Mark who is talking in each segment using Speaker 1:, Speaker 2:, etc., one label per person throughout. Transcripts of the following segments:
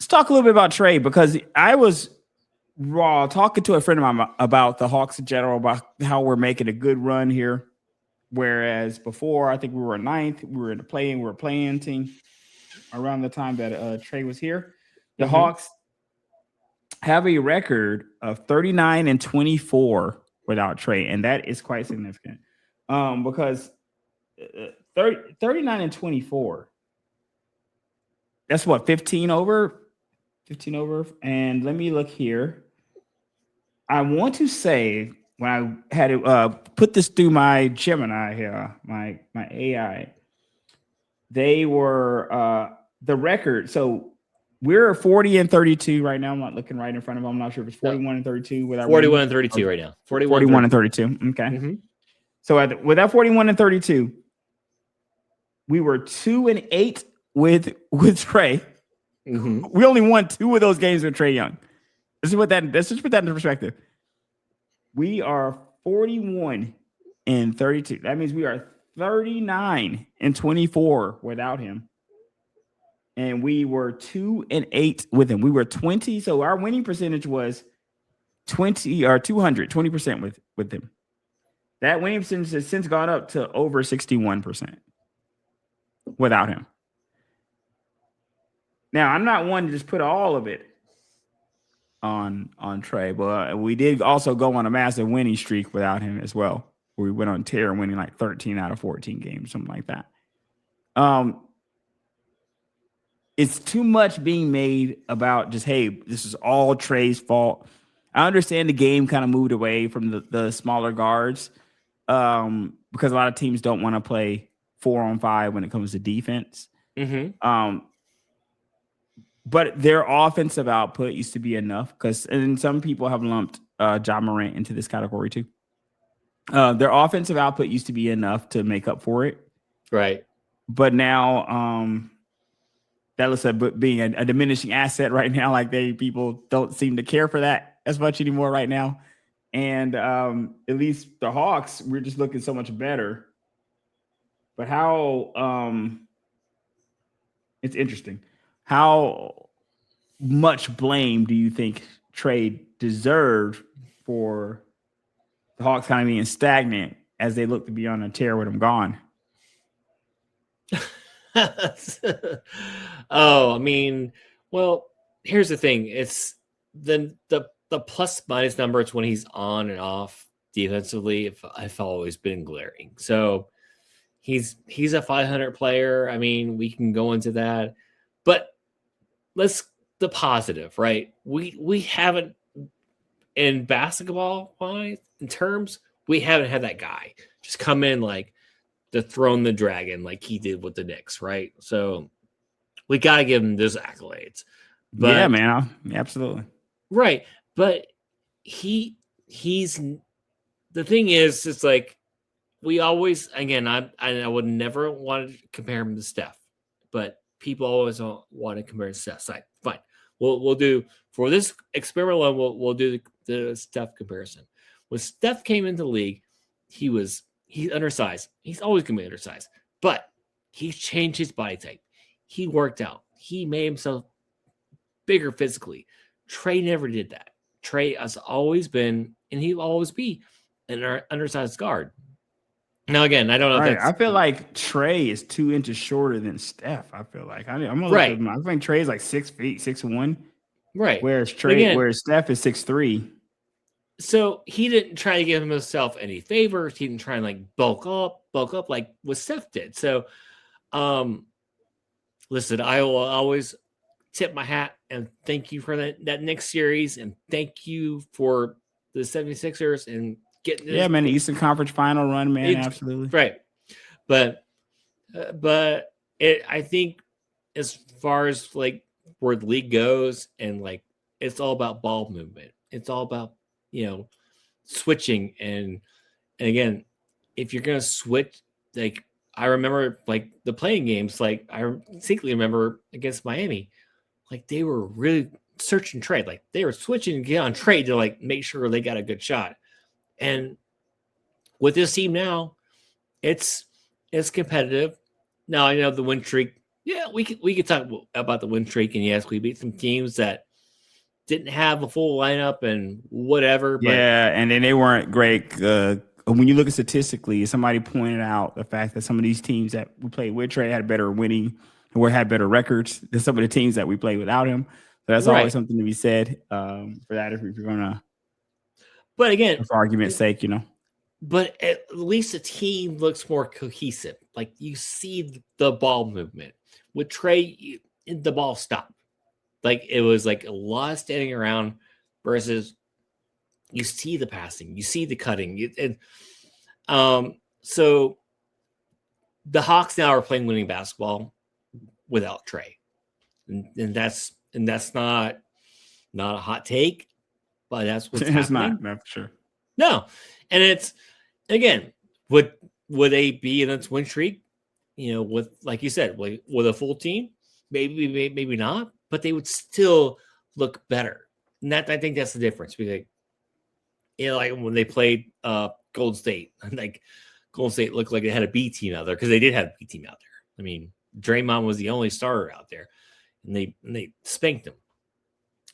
Speaker 1: talk a little bit about Trae because I was talking to a friend of mine about the Hawks in general, about how we're making a good run here. Whereas before, I think we were ninth, we were in the play-in, we were playing team around the time that Trae was here. The Hawks have a record of 39-24 without Trae, and that is quite significant because 39-24. That's what 15 over. And let me look here. I want to say when I had to put this through my Gemini here, my AI, they were the record. So we're 40-32 right now. I'm not looking right in front of them. I'm not sure if it's 41-32 without
Speaker 2: 41-32 right now.
Speaker 1: 41-32. Okay. So with that 41-32, we were 2-8 with Trae. We only won 2 of those games with Trae Young. Let's just put that into perspective. We are 41-32. That means we are 39-24 without him. And we were 2-8 with him. We were 20. So our winning percentage was 20% with him. That winning percentage has since gone up to over 61% without him. Now, I'm not one to just put all of it on Trae, but we did also go on a massive winning streak without him as well. We went on tear winning like 13 out of 14 games, something like that. It's too much being made about just, hey, this is all Trae's fault. I understand the game kind of moved away from the smaller guards because a lot of teams don't want to play 4-on-5 when it comes to defense. But their offensive output used to be enough and some people have lumped Ja Morant into this category too. Their offensive output used to be enough to make up for it.
Speaker 2: Right.
Speaker 1: But now that looks like being a diminishing asset right now. Like people don't seem to care for that as much anymore right now. And at least the Hawks, we're just looking so much better. But how it's interesting. How much blame do you think Trae deserved for the Hawks kind of being stagnant as they look to be on a tear with him gone?
Speaker 2: I mean, well, here's the thing. It's the plus minus numbers when he's on and off defensively. I've always been glaring. So he's a 500 player. I mean, we can go into that, but the positive, right? We haven't in basketball wise in terms, we haven't had that guy just come in like dethrone the dragon like he did with the Knicks, right? So we got to give him those accolades. But,
Speaker 1: yeah, man, absolutely
Speaker 2: right. But he's the thing is, it's like we always I would never want to compare him to Steph, but people always want to compare to Steph. So fine, we'll do for this experiment alone. We'll do the Steph comparison. When Steph came into the league, he's undersized. He's always going to be undersized, but he changed his body type. He worked out. He made himself bigger physically. Trae never did that. Trae has always been, and he'll always be, an undersized guard. Now, again, I don't know.
Speaker 1: Right. I feel like Trae is 2 inches shorter than Steph. I feel like I'm gonna look at him. I think Trae is like 6 feet, 6'1".
Speaker 2: Right.
Speaker 1: Whereas Steph is 6'3".
Speaker 2: So he didn't try to give himself any favors. He didn't try and like bulk up like what Steph did. So, listen, I will always tip my hat and thank you for that next series, and thank you for the 76ers and getting this.
Speaker 1: Yeah, man, the Eastern Conference Final run, man, absolutely
Speaker 2: right. But I think as far as like where the league goes, and like it's all about ball movement. It's all about switching and again, if you're gonna switch, like I remember like the playing games, like I distinctly remember against Miami, like they were really searching Trae, like they were switching to get on Trae to like make sure they got a good shot. And with this team now, it's competitive. Now I know the win streak Yeah, we could talk about the win streak, and yes, we beat some teams that didn't have a full lineup and whatever. But
Speaker 1: Yeah, and then they weren't great. When you look at statistically, somebody pointed out the fact that some of these teams that we played with Trae had better winning or had better records than some of the teams that we played without him. So that's always
Speaker 2: right,
Speaker 1: something to be said for that if you're gonna,
Speaker 2: but again,
Speaker 1: for argument's sake, you know.
Speaker 2: but at least the team looks more cohesive. Like you see the ball movement with Trae, the ball stopped. Like it was like a lot of standing around versus you see the passing, you see the cutting, so the Hawks now are playing winning basketball without Trae, and that's not a hot take, but that's what's
Speaker 1: It's
Speaker 2: happening.
Speaker 1: not for sure.
Speaker 2: No, and it's again, would they be in its win streak? You know, with like you said, with a full team, maybe not, but they would still look better. And that I think that's the difference. Because like when they played Golden State, like Golden State looked like they had a B team out there because they did have a B team out there. I mean, Draymond was the only starter out there, and they spanked them.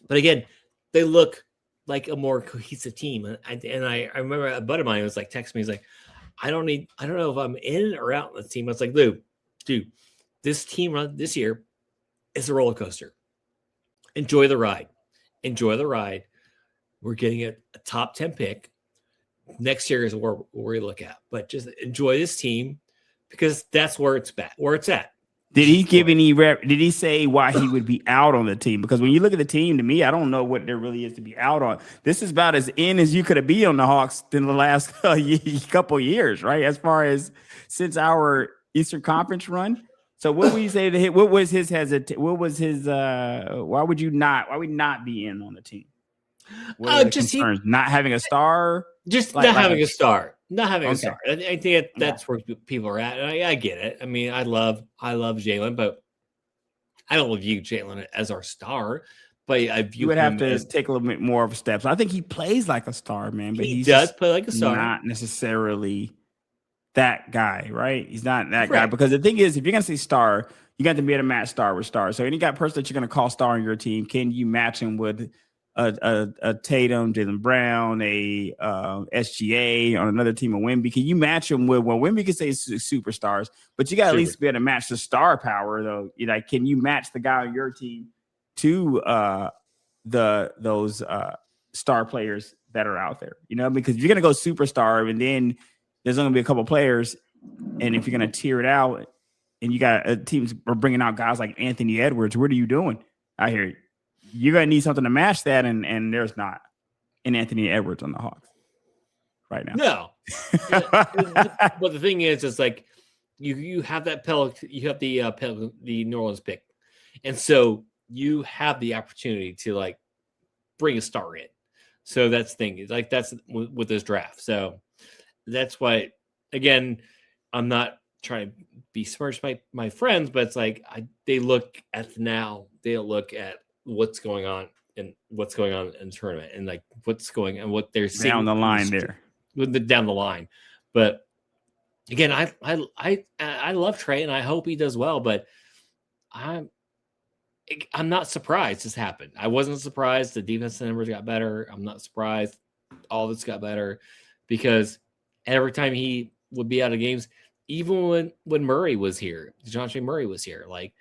Speaker 2: But again, they look like a more cohesive team. And I remember a buddy of mine was like texting me, he's like, I don't know if I'm in or out on the team. I was like, dude, this team run this year is a roller coaster. Enjoy the ride. We're getting a top 10 pick. Next year is where we look at. But just enjoy this team because that's where it's at.
Speaker 1: Did he give any did he say why he would be out on the team? Because when you look at the team, to me, I don't know what there really is to be out on. This is about as in as you could have been on the Hawks in the last couple of years, right? As far as since our Eastern Conference run. So what would you say to him? What was his why would not be in on the team? What are the concerns? Not having a star?
Speaker 2: Just not having a star. Not having a star. I think that's where people are at. And I get it. I mean, I love Jalen, but I don't view Jalen as our star. But I view
Speaker 1: you would have to take a little bit more of a step. So I think he plays like a star, man. But
Speaker 2: he does play like a star.
Speaker 1: Not necessarily that guy, right? He's not that guy. Because the thing is, if you're gonna say star, you got to be able to match star with star. So any guy person that you're gonna call star on your team, can you match him with a Tatum, Jaylen Brown, a SGA on another team of Wemby? Can you match them with? Well, Wemby can say superstars, but you got to at least be able to match the star power, though. You know, can you match the guy on your team to those star players that are out there? You know, because if you're gonna go superstar, and then there's only gonna be a couple players, and if you're gonna tear it out, and you got teams are bringing out guys like Anthony Edwards, what are you doing out here? You're going to need something to match that, and there's not an Anthony Edwards on the Hawks right now.
Speaker 2: No. But the thing is, it's like you have that you have the New Orleans pick. And so you have the opportunity to like bring a star in. So that's the thing. Like that's with this draft. So that's why, again, I'm not trying to be smirched by my friends, but it's like they look at now. They look at what's going on in the tournament and like what's going and what they're seeing
Speaker 1: down the line there
Speaker 2: down the line. But again, I love Trae and I hope he does well, but I'm not surprised this happened. I wasn't surprised the defensive numbers got better. I'm not surprised all this got better because every time he would be out of games, even when Murray was here, DeJounte Murray was here, like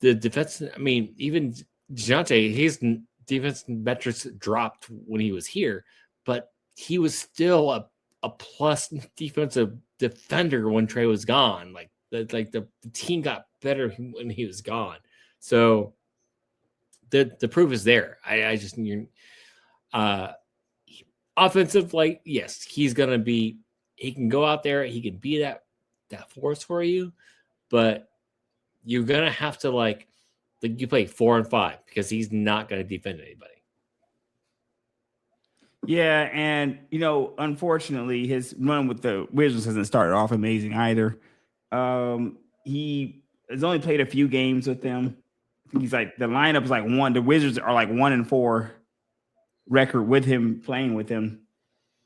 Speaker 2: the defense, I mean, even DeJounte, his defense metrics dropped when he was here, but he was still a plus defensive defender when Trae was gone. Like the team got better when he was gone. So the proof is there. I just offensive, like, yes, he can go out there, he can be that force for you, but you're gonna have to like you play 4 and 5 because he's not gonna defend anybody.
Speaker 1: Yeah, and unfortunately, his run with the Wizards hasn't started off amazing either. He has only played a few games with them. He's like the lineup is like one. The Wizards are like 1-4 record with him playing with him.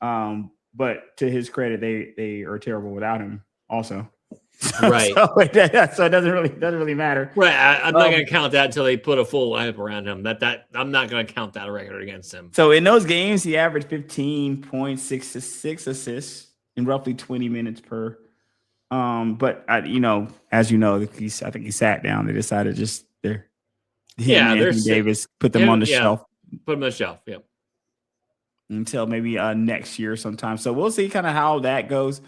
Speaker 1: But to his credit, they are terrible without him also.
Speaker 2: Right.
Speaker 1: So it doesn't really matter.
Speaker 2: Right. I'm not going to count that until they put a full lineup around him. That I'm not going to count that record against him.
Speaker 1: So in those games, he averaged 15.6 assists in roughly 20 minutes per. But as you know, I think he sat down. They decided just there. Anthony Davis put them on the shelf.
Speaker 2: Put them on the shelf. Yep.
Speaker 1: Until maybe next year sometime. So we'll see kind of how that goes.